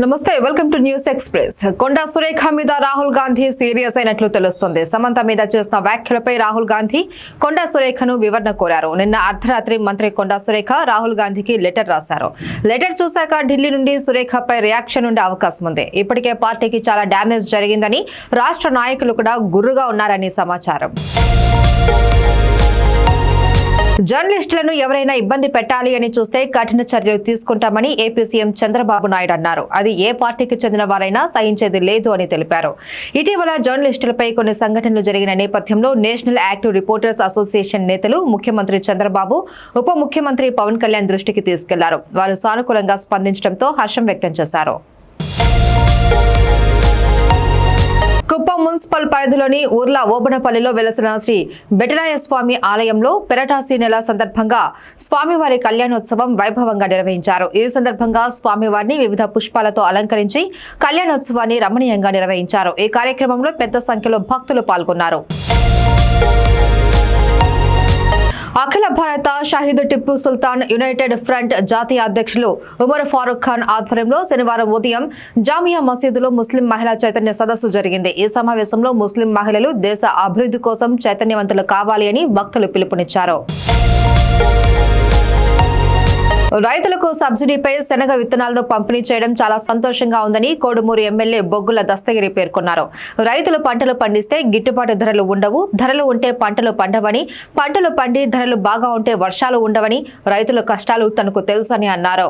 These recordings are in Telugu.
నమస్తే, welcome to news express. Konda Surekha మీద రాహుల్ గాంధీ సీరియస్ అయినట్లు తెలుస్తుంది. సమంత మీద చేసిన వ్యాఖ్యలపై రాహుల్ గాంధీ కొండా సురేఖను వివరణ కోరారు. నిన్న అర్ధరాత్రి మంత్రి కొండా సురేఖ రాహుల్ గాంధీకి లెటర్ రాశారు. లెటర్ చూశాక ఢిల్లీ నుండి సురేఖపై రియాక్షన్ ఉండే అవకాశం ఉంది. ఇప్పటికే పార్టీకి చాలా డ్యామేజ్ జరిగిందని, రాష్ట్ర నాయకులు కూడా గుర్రుగా ఉన్నారని సమాచారం. జర్నలిస్టులను ఎవరైనా ఇబ్బంది పెట్టాలి అని చూస్తే కఠిన చర్యలు తీసుకుంటామని ఏపీ సీఎం చంద్రబాబు నాయుడు అన్నారు. అది ఏ పార్టీకి చెందిన వారైనా సహించేది లేదు అని తెలిపారు. ఇటీవల జర్నలిస్టులపై కొన్ని సంఘటనలు జరిగిన నేపథ్యంలో నేషనల్ యాక్టివ్ రిపోర్టర్స్ అసోసియేషన్ నేతలు ముఖ్యమంత్రి చంద్రబాబు, ఉప ముఖ్యమంత్రి పవన్ కళ్యాణ్ దృష్టికి తీసుకెళ్లారు. వారు సానుకూలంగా స్పందించడంతో హర్షం వ్యక్తం చేశారు. కుప్పం మున్సిపల్ పరిధిలోని ఊర్ల ఓబనపల్లిలో వెలసిన శ్రీ బెటరాయ స్వామి ఆలయంలో పెరటాసి నెల సందర్భంగా స్వామివారి కళ్యాణోత్సవం వైభవంగా నిర్వహించారు. ఈ సందర్భంగా స్వామివారిని వివిధ పుష్పాలతో అలంకరించి కళ్యాణోత్సవాన్ని రమణీయంగా నిర్వహించారు. ఈ కార్యక్రమంలో పెద్ద సంఖ్యలో భక్తులు పాల్గొన్నారు. అఖిల భారత షహీద్ టిప్పు సుల్తాన్ యునైటెడ్ ఫ్రంట్ జాతీయ అధ్యక్షులు ఉమర్ ఫారూక్ ఖాన్ ఆధ్వర్యంలో శనివారం ఉదయం జామియా మసీదులో ముస్లిం మహిళా చైతన్య సదస్సు జరిగింది. ఈ సమావేశంలో ముస్లిం మహిళలు దేశ అభివృద్ధి కోసం చైతన్యవంతులు కావాలి అని వక్తలు పిలుపునిచ్చారు. రైతులకు సబ్సిడీపై శనగ విత్తనాలను పంపిణీ చేయడం చాలా సంతోషంగా ఉందని కోడుమూరు ఎమ్మెల్యే బొగ్గుల దస్తగిరి పేర్కొన్నారు. రైతులు పంటలు పండిస్తే గిట్టుబాటు ధరలు ఉండవు, ధరలు ఉంటే పంటలు పండవని, పంటలు పండి ధరలు బాగా ఉంటే వర్షాలు ఉండవని, రైతుల కష్టాలు తనకు తెలుసని అన్నారు.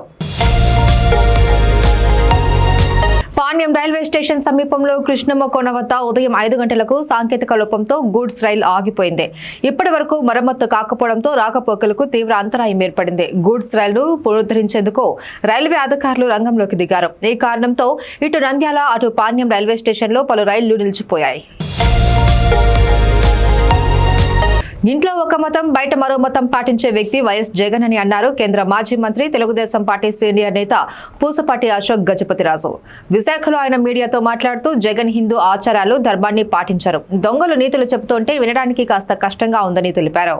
పాణ్యం రైల్వే స్టేషన్ సమీపంలో కృష్ణమ్మ కోన వద్ద ఉదయం 5 గంటలకు సాంకేతిక లోపంతో గూడ్స్ రైలు ఆగిపోయింది. ఇప్పటి వరకు మరమ్మత్తు కాకపోవడంతో రాకపోకలకు తీవ్ర అంతరాయం ఏర్పడింది. గూడ్స్ రైలు పునరుద్ధరించేందుకు రైల్వే అధికారులు రంగంలోకి దిగారు. ఈ కారణంతో ఇటు నంద్యాల, అటు పాణ్యం రైల్వే స్టేషన్లో పలు రైళ్లు నిలిచిపోయాయి. ఇంట్లో ఒక మతం, బయట మరో మతం పాటించే వ్యక్తి వైఎస్ జగన్ అని అన్నారు కేంద్ర మాజీ మంత్రి, తెలుగుదేశం పార్టీ సీనియర్ నేత పూసపాటి అశోక్ గజపతిరాజు. విశాఖలో ఆయన మీడియాతో మాట్లాడుతూ జగన్ హిందూ ఆచారాలు, ధర్మాన్ని పాటించారు. దొంగలు నీతులు చెబుతుంటే వినడానికి కాస్త కష్టంగా ఉందని తెలిపారు.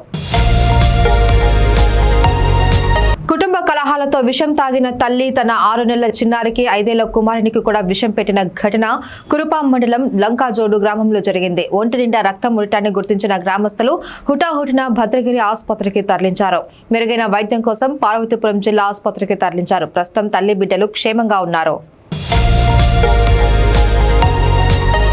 కుటుంబ కలహాలతో విషం తాగిన తల్లి తన 6 నెలల చిన్నారికి 5 ఏళ్ల కుమారునికి కూడా విషం పెట్టిన ఘటన కురుపాం మండలం లంకాజోడు గ్రామంలో జరిగింది. ఒంటి నిండా రక్తం ఉండటాన్ని గుర్తించిన గ్రామస్తులు హుటాహుటిన భద్రగిరి ఆసుపత్రికి తరలించారు. మెరుగైన వైద్యం కోసం పార్వతీపురం జిల్లా ఆసుపత్రికి తరలించారు. ప్రస్తుతం తల్లి బిడ్డలు క్షేమంగా ఉన్నారు.